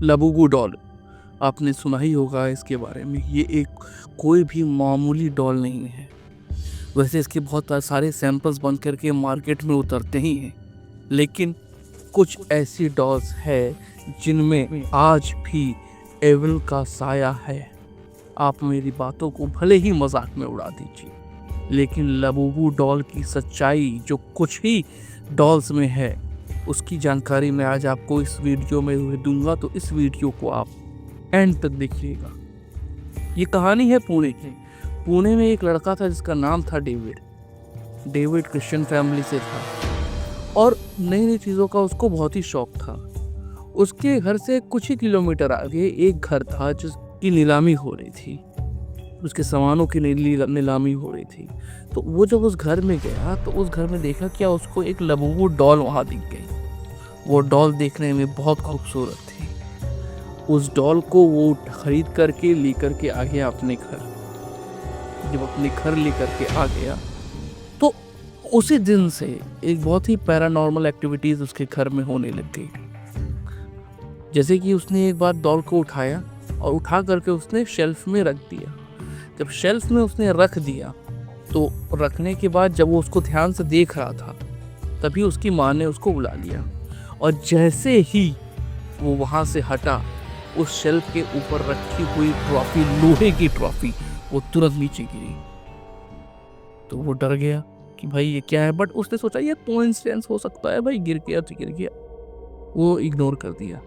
Labubu doll, आपने सुना ही होगा इसके बारे में। ये एक कोई भी मामूली डॉल नहीं है। वैसे इसके बहुत सारे सैंपल्स बन करके मार्केट में उतरते ही हैं, लेकिन कुछ ऐसी डॉल्स है जिनमें आज भी एविल का साया है। आप मेरी बातों को भले ही मजाक में उड़ा दीजिए, लेकिन लाबूबू डॉल की सच्चाई जो कुछ ही डॉल्स में है, उसकी जानकारी मैं आज आपको इस वीडियो में दूंगा। तो इस वीडियो को आप एंड तक देखिएगा। ये कहानी है पुणे की। पुणे में एक लड़का था जिसका नाम था डेविड। डेविड क्रिश्चियन फैमिली से था और नई नई चीज़ों का उसको बहुत ही शौक था। उसके घर से कुछ ही किलोमीटर आगे एक घर था जिसकी नीलामी हो रही थी, उसके सामानों की नीलामी हो रही थी। तो वो जब उस घर में गया तो उस घर में देखा क्या, उसको एक लाबूबू डॉल वहाँ दिख गई। वो डॉल देखने में बहुत खूबसूरत थी। उस डॉल को वो खरीद करके लेकर के आ गया अपने घर। जब अपने घर लेकर के आ गया तो उसी दिन से एक बहुत ही पैरानॉर्मल एक्टिविटीज उसके घर में होने लग गई। जैसे कि उसने एक बार डॉल को उठाया और उठा करके उसने शेल्फ में रख दिया। जब शेल्फ में उसने रख दिया तो रखने के बाद जब वो उसको ध्यान से देख रहा था, तभी उसकी माँ ने उसको बुला लिया। और जैसे ही वो वहाँ से हटा, उस शेल्फ के ऊपर रखी हुई ट्रॉफी, लोहे की ट्रॉफी, वो तुरंत नीचे गिरी। तो वो डर गया कि भाई ये क्या है, बट उसने सोचा ये कोइंसिडेंस हो सकता है, भाई गिर गया तो गिर गया। वो इग्नोर कर दिया।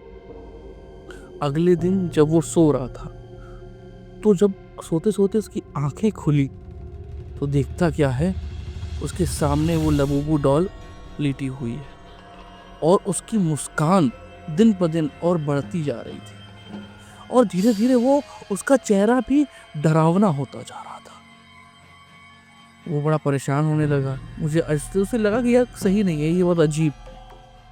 अगले दिन जब वो सो रहा था, तो जब सोते सोते उसकी आंखें खुली तो देखता क्या है, उसके सामने वो लाबूबू डॉल लेटी हुई है और उसकी मुस्कान दिन ब दिन और बढ़ती जा रही थी और धीरे धीरे वो उसका चेहरा भी डरावना होता जा रहा था। वो बड़ा परेशान होने लगा। उसे लगा कि यार सही नहीं है, ये बहुत अजीब।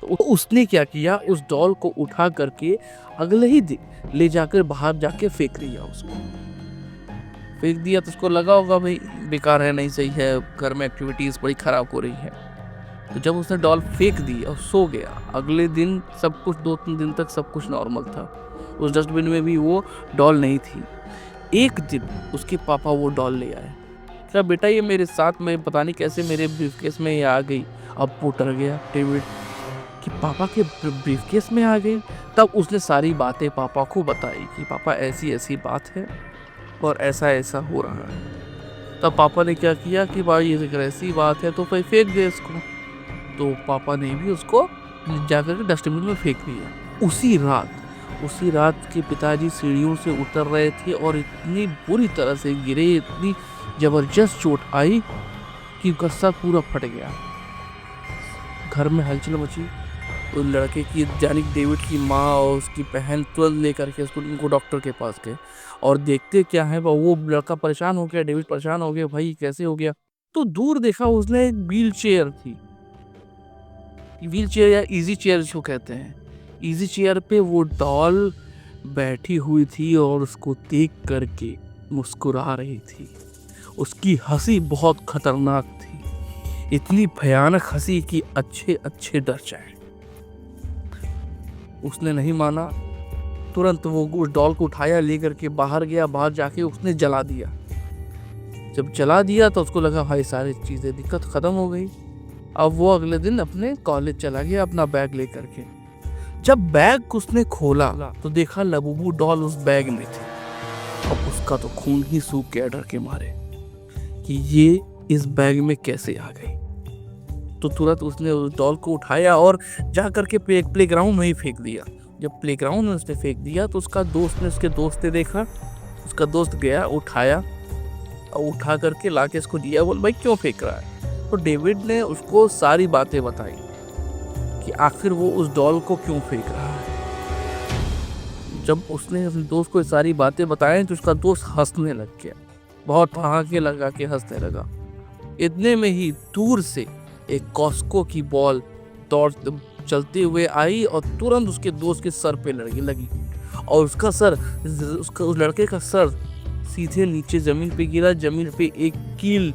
तो उसने क्या किया, उस डॉल को उठा करके अगले ही दिन ले जाकर बाहर जाके फेंक दिया। उसको फेंक दिया तो उसको लगा होगा भाई बेकार है, नहीं सही है, घर में एक्टिविटीज बड़ी खराब हो रही है। तो जब उसने डॉल फेंक दी और सो गया, अगले दिन सब कुछ 2-3 दिन तक सब कुछ नॉर्मल था। उस डस्टबिन में भी वो डॉल नहीं थी। एक दिन उसके पापा वो डॉल ले आए। क्या बेटा, ये मेरे साथ में पता नहीं कैसे मेरे ब्रीफकेस में ये आ गई। अब वो डर गया डेविड कि पापा के ब्रीफकेस में आ गई। तब उसने सारी बातें पापा को बताई कि पापा ऐसी ऐसी बात है और ऐसा ऐसा हो रहा है। तब पापा ने क्या किया कि भाई ये ऐसी बात है तो फिर फेंक दे इसको। तो पापा ने भी उसको जाकर के डस्टबिन में फेंक दिया। उसी रात के पिताजी सीढ़ियों से उतर रहे थे और इतनी बुरी तरह से गिरे, इतनी जबरदस्त चोट आई कि उनका सर पूरा फट गया। घर में हलचल मची। उस लड़के की यानी डेविड की माँ और उसकी बहन तुरंत लेकर के उनको डॉक्टर के पास गए और देखते क्या है, वो लड़का परेशान हो गया, डेविड परेशान हो गया, भाई कैसे हो गया। तो दूर देखा उसने एक व्हील चेयर थी, व्हील चेयर या इजी चेयर जो कहते हैं, इजी चेयर पे वो डॉल बैठी हुई थी और उसको देख करके मुस्कुरा रही थी। उसकी हंसी बहुत खतरनाक थी, इतनी भयानक हंसी कि अच्छे अच्छे डर जाए। उसने नहीं माना, तुरंत वो उस डॉल को उठाया, लेकर के बाहर गया। बाहर जाके उसने जला दिया। जब जला दिया तो उसको लगा भाई सारी चीज़ें दिक्कत ख़त्म हो गई। अब वो अगले दिन अपने कॉलेज चला गया अपना बैग लेकर के। जब बैग उसने खोला तो देखा लाबूबू डॉल उस बैग में थी। अब उसका तो खून ही सूख गया डर के मारे कि ये इस बैग में कैसे आ गई। तो तुरंत उसने उस डॉल को उठाया और जा करके प्लेग्राउंड में ही फेंक दिया। जब प्लेग्राउंड में उसने फेंक दिया तो उसका दोस्त ने उसके दोस्त ने देखा। उसका दोस्त गया, उठाया और उठा करके ला के इसको दिया। बोल भाई क्यों फेंक रहा है। तो डेविड ने उसको सारी बातें बताई कि आखिर वो उस डॉल को क्यों फेंक रहा है। जब उसने अपने दोस्त को सारी बातें बताई तो उसका दोस्त हंसने लग गया, बहुत ठहाके लगा के हंसने लगा। इतने में ही दूर से एक कॉस्को की बॉल दौड़ चलते हुए आई और तुरंत उसके दोस्त के सर पे लगी और उसका सर, उस लड़के का सर सीधे नीचे जमीन पे गिरा। जमीन पे एक कील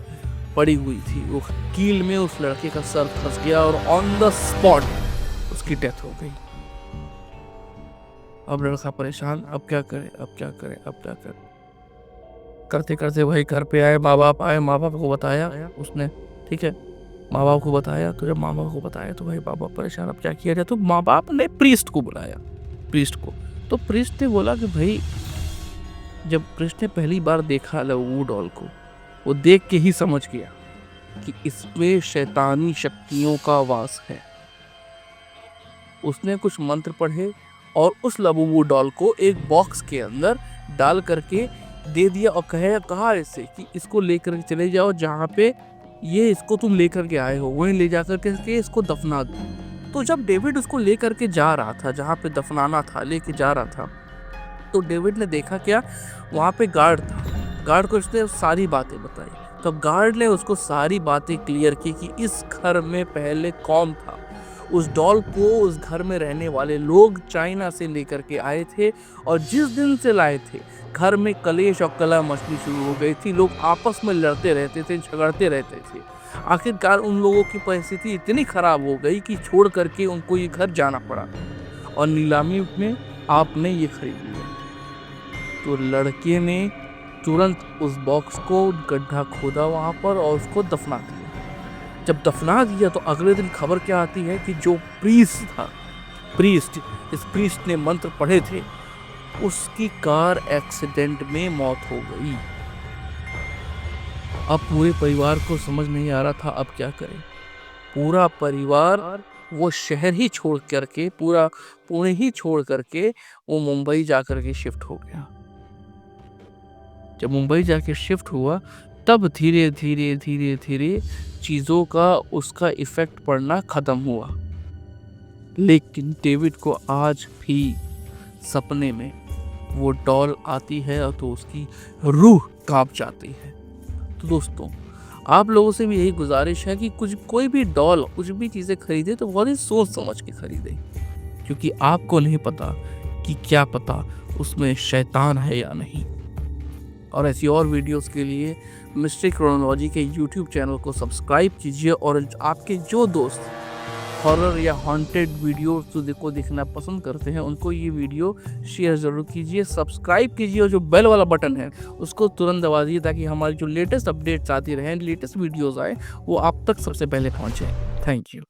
पड़ी हुई थी, वो कील में उस लड़के का सर फंस गया और ऑन द स्पॉट उसकी डेथ हो गई। अब लड़का परेशान, अब क्या करे, अब क्या करे, अब क्या करे। करते करते भाई घर पे आए, माँ बाप को बताया उसने, ठीक है, माँ बाप को बताया। तो जब माँ बाप को बताया तो भाई माँ बाप परेशान, अब क्या किया जाए। तो माँ बाप ने प्रीस्ट को बुलाया, प्रीस्ट को। तो प्रीस्ट ने बोला कि भाई, जब प्रीस्ट ने पहली बार देखा वो डॉल को, वो देख के ही समझ गया कि इसमें शैतानी शक्तियों का वास है। उसने कुछ मंत्र पढ़े और उस लबूबू डॉल को एक बॉक्स के अंदर डाल करके दे दिया और कहा इससे कि इसको लेकर चले जाओ, जहाँ पे ये इसको तुम लेकर के आए हो वहीं ले जाकर के इसको दफना दो। तो जब डेविड उसको लेकर के जा रहा था, जहाँ पे दफनाना था लेके जा रहा था, तो डेविड ने देखा क्या, वहाँ पे गार्ड था। गार्ड को उसने सारी बातें बताई। तब गार्ड ने उसको सारी बातें क्लियर की कि इस घर में पहले कौन था। उस डॉल को उस घर में रहने वाले लोग चाइना से लेकर के आए थे, और जिस दिन से लाए थे घर में कलेश और कलह मचनी शुरू हो गई थी। लोग आपस में लड़ते रहते थे, झगड़ते रहते थे। आखिरकार उन लोगों की परिस्थिति इतनी खराब हो गई कि छोड़ करके उनको ये घर जाना पड़ा, और नीलामी में आपने ये खरीद लिया। तो लड़के ने तुरंत उस बॉक्स को गड्ढा खोदा वहाँ पर और उसको दफना दिया। जब दफना दिया तो अगले दिन खबर क्या आती है कि जो प्रीस्ट था, इस प्रीस्ट ने मंत्र पढ़े थे, उसकी कार एक्सीडेंट में मौत हो गई। अब पूरे परिवार को समझ नहीं आ रहा था अब क्या करें। पूरा परिवार वो शहर ही छोड़ करके, पूरा पुणे ही छोड़ करके वो मुंबई जाकर के शिफ्ट हो गया। जब मुंबई जाके शिफ्ट हुआ तब धीरे धीरे चीज़ों का उसका इफेक्ट पड़ना ख़त्म हुआ। लेकिन डेविड को आज भी सपने में वो डॉल आती है और तो उसकी रूह कांप जाती है। तो दोस्तों, आप लोगों से भी यही गुजारिश है कि कोई भी डॉल, कुछ भी चीज़ें खरीदे तो बहुत ही सोच समझ के खरीदें, क्योंकि आपको नहीं पता कि क्या पता उसमें शैतान है या नहीं। और ऐसी और वीडियोस के लिए मिस्ट्री क्रोनोलॉजी के यूट्यूब चैनल को सब्सक्राइब कीजिए, और आपके जो दोस्त हॉरर या हॉन्टेड वीडियो को देखना पसंद करते हैं उनको ये वीडियो शेयर ज़रूर कीजिए, सब्सक्राइब कीजिए, और जो बेल वाला बटन है उसको तुरंत दबा दीजिए ताकि हमारी जो लेटेस्ट अपडेट्स आती रहें, लेटेस्ट वीडियोज़ आए, वो आप तक सबसे पहले पहुँचे। Thank you.